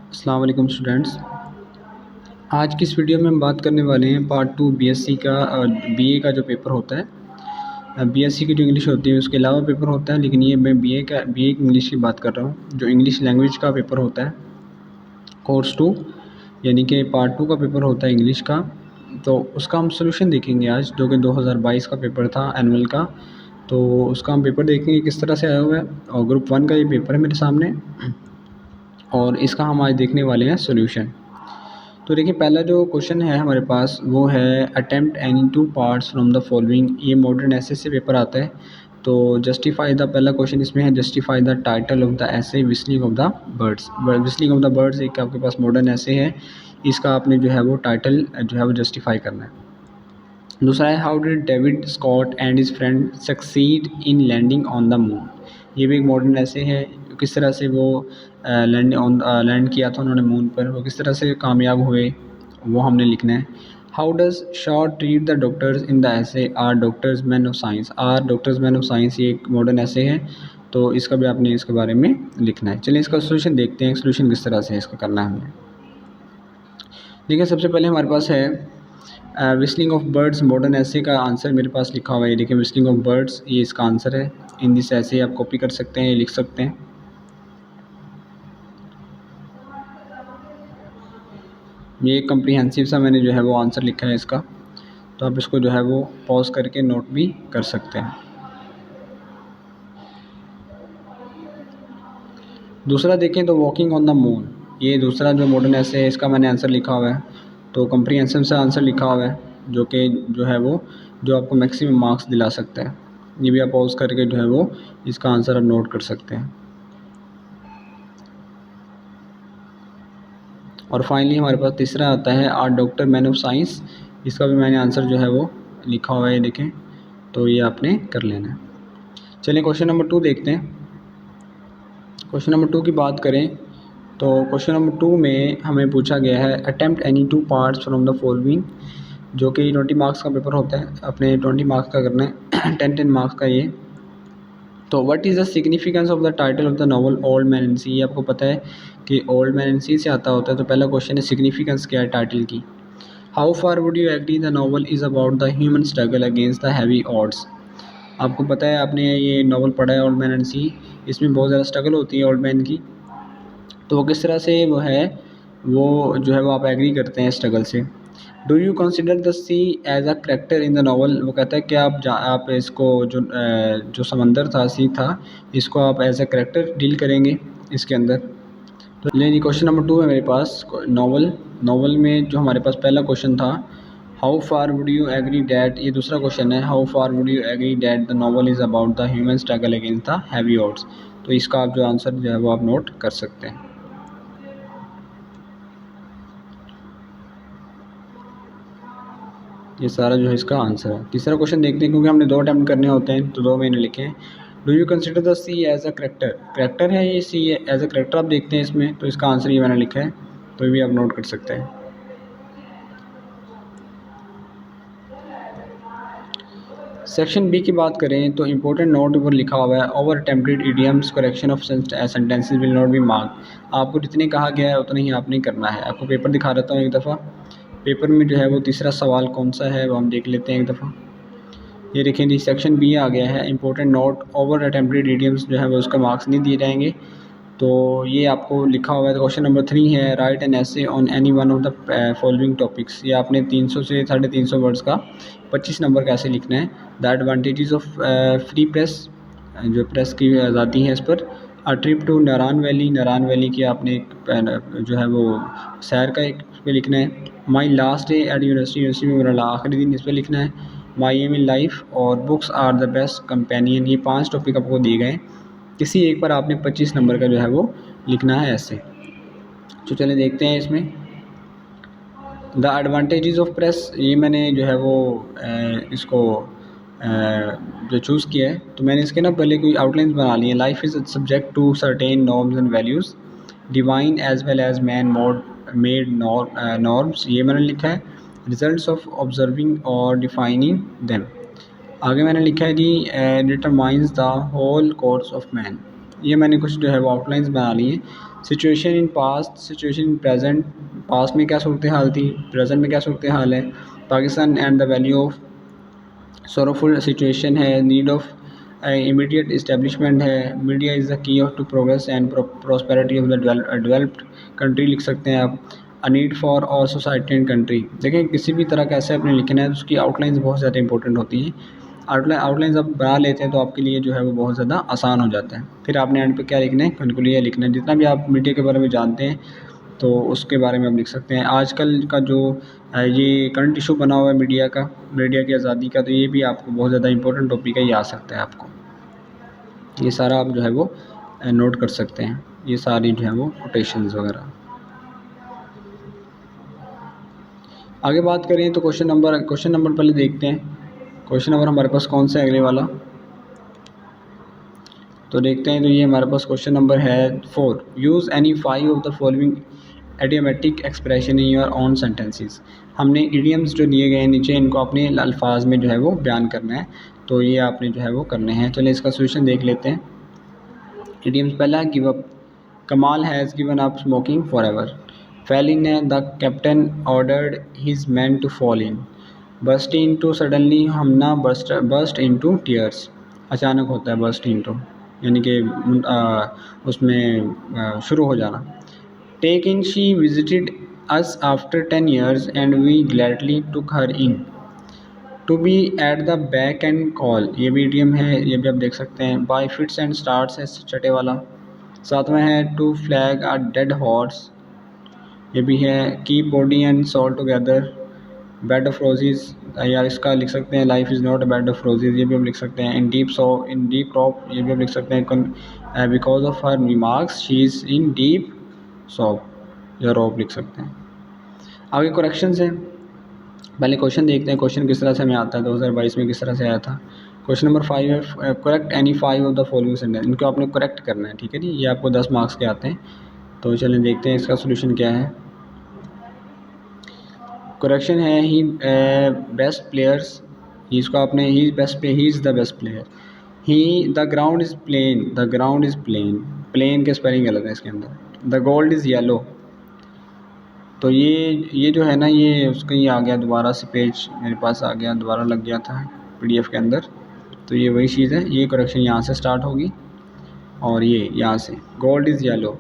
अस्सलाम वालेकुम स्टूडेंट्स। आज की इस वीडियो में हम बात करने वाले हैं पार्ट 2 बीएससी का बीए का जो पेपर होता है। बीएससी की जो इंग्लिश होती है उसके अलावा पेपर होता है, लेकिन ये मैं बीए इंग्लिश की बात कर रहा हूँ। जो इंग्लिश लैंग्वेज का पेपर होता है कोर्स 2, यानी कि पार्ट 2 का पेपर होता है इंग्लिश का। तो उसका हम सोल्यूशन देखेंगे आज, जो कि 2022 का पेपर था एनुअल का। तो उसका हम पेपर देखेंगे किस तरह से आया हुआ है, और ग्रुप 1 का ये पेपर है मेरे सामने, और इसका हम आज देखने वाले हैं सोल्यूशन। तो देखिए, पहला जो क्वेश्चन है हमारे पास वो है attempt any two parts from the following. ये मॉडर्न ऐसे से पेपर आता है। तो जस्टिफाई द, पहला क्वेश्चन इसमें है justify the title of the essay whistling of the birds. Whistling of the birds एक आपके पास मॉडर्न ऐसे है, इसका आपने जो है वो टाइटल जो है वो जस्टिफाई करना है। दूसरा है how did David Scott and his friend succeed in landing on the moon. ये भी एक मॉडर्न ऐसे है, किस तरह से वो लैंड किया था उन्होंने मून पर, वो किस तरह से कामयाब हुए, वो हमने लिखना है। How does Shaw treat the doctors in the essay are doctors men of science. Are doctors men of science ये एक मॉडर्न ऐसे है, तो इसका भी आपने इसके बारे में लिखना है। चलिए इसका सोल्यूशन देखते हैं, सोल्यूशन किस तरह से इसका करना है हमें। देखिए, सबसे पहले हमारे पास है विस्लिंग ऑफ बर्ड्स मॉडर्न ऐसे का आंसर मेरे पास लिखा हुआ है। देखिए, विस्लिंग ऑफ बर्ड्स ये इसका आंसर है। इन दिस ऐसे आप कॉपी कर सकते हैं, लिख सकते हैं। ये कम्प्रीहेंसिव सा मैंने जो है वो आंसर लिखा है इसका, तो आप इसको जो है वो पॉज करके नोट भी कर सकते हैं। दूसरा देखें तो वॉकिंग ऑन द मून, ये दूसरा जो मॉडर्न ऐसे है इसका मैंने आंसर लिखा हुआ है। तो कम्प्रीहेंसिव सा आंसर लिखा हुआ है, जो कि जो है वो जो आपको मैक्सिमम मार्क्स दिला सकता है। ये भी आप पॉज करके जो है वो इसका आंसर आप नोट कर सकते हैं। और फाइनली हमारे पास तीसरा आता है are doctor man of science. इसका भी मैंने आंसर जो है वो लिखा हुआ है, देखें, तो ये आपने कर लेना है। चलिए क्वेश्चन नंबर 2 देखते हैं। क्वेश्चन नंबर 2 की बात करें तो क्वेश्चन नंबर 2 में हमें पूछा गया है attempt any two parts from the following, जो कि 20 मार्क्स का पेपर होता है। अपने 20 मार्क्स का करना है 10 मार्क्स का ये। तो what is the significance of the title of the novel Old Man and Sea. ये आपको पता है कि ओल्ड मैन एंड सी से आता होता है। तो पहला क्वेश्चन है सिग्निफिकेंस क्या है टाइटल की। How far would you agree the novel is about the human struggle against the heavy odds. आपको पता है, आपने ये नॉवल पढ़ा है ओल्ड मैन एंड सी, इसमें बहुत ज़्यादा स्ट्रगल होती है ओल्ड मैन की। तो वो किस तरह से वो है, वो जो है वो आप एग्री करते हैं स्ट्रगल से। Do you consider the sea as a character in the novel. वो कहता है कि आप इसको जो समंदर था, सी था, इसको आप एज अ करेक्टर डील करेंगे इसके अंदर। तो लेकिन क्वेश्चन नंबर 2 है मेरे पास नॉवल में जो हमारे पास पहला क्वेश्चन था how far would you agree that, ये दूसरा क्वेश्चन है how far would you agree that the novel is about the human struggle against the heavy odds. तो इसका आप जो आंसर जो है वो आप नोट कर सकते हैं। ये सारा जो है इसका आंसर है। तीसरा क्वेश्चन देखते हैं, क्योंकि हमने 2 अटैम्प्ट करने होते हैं तो 2 मैंने लिखे हैं। Do you consider the sea as a character है ये सी एज अ करेक्टर आप देखते हैं इसमें, तो इसका आंसर ये मैंने लिखा है, तो ये भी आप नोट कर सकते हैं। सेक्शन बी की बात करें तो इंपॉर्टेंट नोट ऊपर लिखा हुआ है over attempted idioms correction of sentences will not be mark. आपको जितने कहा गया है उतना ही आपने करना है। आपको पेपर दिखा देता हूँ एक दफ़ा। पेपर में जो है वो तीसरा सवाल कौन सा है वो हम देख लेते हैं एक दफ़ा। ये देखें जी, सेक्शन बी आ गया है important note over attempted idioms जो है वो उसका मार्क्स नहीं दिए जाएंगे। तो ये आपको लिखा हुआ है। तो क्वेश्चन नंबर 3 है राइट एन ऐसे on any one of the following topics. ये आपने 300 से 350 वर्ड्स का 25 नंबर का ऐसे लिखना है। The advantages of free press, जो प्रेस की आज़ादी है इस पर। A trip to Narayan valley की आपने एक जो है वो सैर का एक इस पर लिखना है। My last day at university में मेरा आखिरी दिन इस पर लिखना है। माई एम इन लाइफ और books are the best companion. ये 5 टॉपिक आपको दिए गए, किसी एक पर आपने 25 नंबर का जो है वो लिखना है ऐसे। तो चलिए देखते हैं इसमें द एडवांटेजेस ऑफ प्रेस। ये मैंने जो है वो इसको जो चूज़ किया है, तो मैंने इसके ना पहले कोई आउटलाइंस बना ली है। Life is subject to certain norms and values divine as well as man made norms, ये मैंने लिखा है। रिजल्ट्स ऑफ ऑब्जर्विंग और डिफाइनिंग देम। आगे मैंने लिखा है जी determines the whole course of man. ये मैंने कुछ जो है वो आउटलाइंस बना ली हैं। Situation in past, situation in present, past में क्या सूरत हाल थी, प्रेजेंट में क्या सूरत हाल है। Pakistan and the value of sorrowful situation है, नीड ऑफ इमीडिएट इस्टेब्लिशमेंट है, media is the key of to progress and prosperity of the developed country लिख सकते हैं आप। A need for all society and country. देखें किसी भी तरह का ऐसे आपने लिखना है तो उसकी आउटलाइंस बहुत ज़्यादा इंपॉर्टेंट होती हैं। आउटलाइंस आप बना लेते हैं तो आपके लिए जो है वो बहुत ज़्यादा आसान हो जाता है। फिर आपने एंड पे क्या लिखना है, कंक्लूजन लिखना है। जितना भी आप मीडिया के बारे में जानते हैं तो उसके बारे में आप लिख सकते हैं। आजकल का जो ये करंट इशू बना हुआ है मीडिया का, मीडिया की आज़ादी का, तो ये भी आपको बहुत ज़्यादा इंपॉर्टेंट टॉपिक है, ये आ सकता है आपको। ये सारा आप जो है वो नोट कर सकते हैं, ये सारी जो है वो कोटेशंस वगैरह। आगे बात करें तो क्वेश्चन नंबर पहले देखते हैं। क्वेश्चन नंबर हमारे पास कौन सा है अगले वाला, तो देखते हैं। तो ये हमारे पास क्वेश्चन नंबर है 4। Use any 5 of the following idiomatic expression in your own sentences. हमने इडियम्स जो दिए गए हैं नीचे, इनको अपने अल्फाज में जो है वो बयान करना है, तो ये आपने जो है वो करने हैं। चलिए इसका सोल्यूशन देख लेते हैं। इडियम्स पहला है give up. Kamal has given up smoking for ever. Fall in है the captain ordered his men to fall in. Burst into suddenly हमना बस्ट इन टू टीयर्स। अचानक होता है बस्ट इन टू, यानी कि उसमें शुरू हो जाना। Take in she visited us after 10 years and we gladly took her in. To be at the beck and call, ये भी इडियम है, ये भी आप देख सकते हैं। बाय फिट्स एंड स्टार्ट्स है छठे वाला। सातवां है to flog a dead horse, ये भी है। Keep body and soul together. Bed of roses, या इसका लिख सकते हैं life is not a bed of roses, ये भी हम लिख सकते हैं। इन डीप क्रॉप, ये भी हम लिख सकते हैं। Because of her remarks she is in deep shop, या रॉप लिख सकते हैं। आगे करेक्शंस हैं। पहले क्वेश्चन देखते हैं, क्वेश्चन किस तरह से हमें आता है, 2022 में किस तरह से आया था। क्वेश्चन नंबर 5 है correct any 5 of the following sentence. इनको आपने करेक्ट करना है, ठीक है जी। ये आपको 10 मार्क्स के आते हैं। तो चलें देखते हैं इसका सोल्यूशन क्या है। करेक्शन है ही बेस्ट प्लेयर्स, इसको आपने he is the best player. He the ground is plain, the ground is plain, plain के स्पेलिंग गलत है इसके अंदर। द गोल्ड इज़ येलो, तो ये जो है ना, ये उसका ये आ गया दोबारा से, पेज मेरे पास आ गया, दोबारा लग गया था पीडीएफ के अंदर। तो ये वही चीज़ है, ये करेक्शन यहाँ से स्टार्ट होगी और ये यहाँ से गोल्ड इज़ येलो,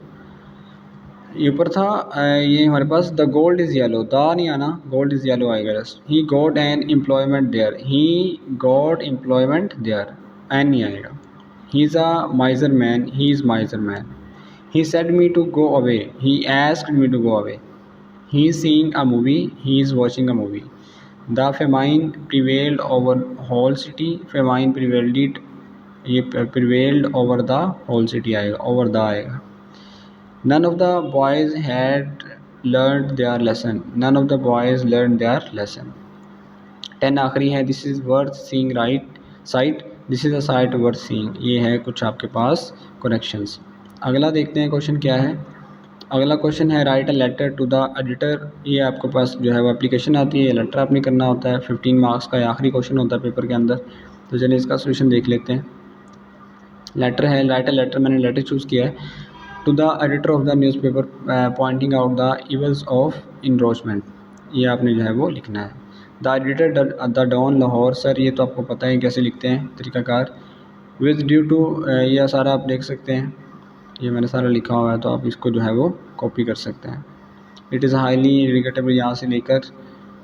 ये ऊपर था ये हमारे पास the gold is yellow, the नहीं आना, गोल्ड इज़ येलो आएगा just. He got an employment there, he got employment there, an नहीं आएगा। He is a miser man, he is miser man. He said me to go away, he asked me to go away. He is seeing a movie, he is watching a movie. The famine prevailed over whole city, famine prevailed it, ये prevailed over the whole city आएगा, over the आएगा। None of the boys had learned their lesson, none of the boys learned their lesson। 10 आखिरी है, this is worth seeing right sight, this is a sight worth seeing। ये है कुछ आपके पास corrections. अगला देखते हैं क्वेश्चन क्या है। अगला क्वेश्चन है write a letter to the editor. ये आपके पास जो है वो एप्लीकेशन आती है, लेटर आपने करना होता है। 15 मार्क्स का आखिरी क्वेश्चन होता है पेपर के अंदर। तो चलिए इसका सोल्यूशन देख लेते हैं। लेटर है, राइट अ लेटर, मैंने लेटर चूज़ किया है। To the editor of the newspaper pointing out the evils of encroachment, ये आपने जो है वो लिखना है। The editor the Dawn Lahore, sir ये तो आपको पता है कैसे लिखते हैं तरीक़ाकार। विद ड्यू टू, यह सारा आप देख सकते हैं, ये मैंने सारा लिखा हुआ है, तो आप इसको जो है वो कॉपी कर सकते हैं। इट इज़ हाईली रिग्रेटेबल, यहाँ से लेकर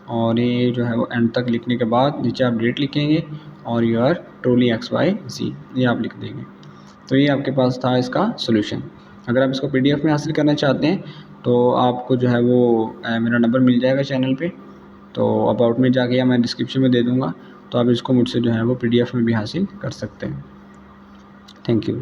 और ये जो है वो एंड तक लिखने के बाद नीचे आप डेट लिखेंगे और यू आर ट्रूली XYZ, ये आप लिख देंगे। तो ये आपके पास था इसका सोल्यूशन। अगर आप इसको PDF में हासिल करना चाहते हैं तो आपको जो है वो मेरा नंबर मिल जाएगा चैनल पे, तो अबाउट में जाके या मैं डिस्क्रिप्शन में दे दूँगा, तो आप इसको मुझसे जो है वो PDF में भी हासिल कर सकते हैं। Thank you.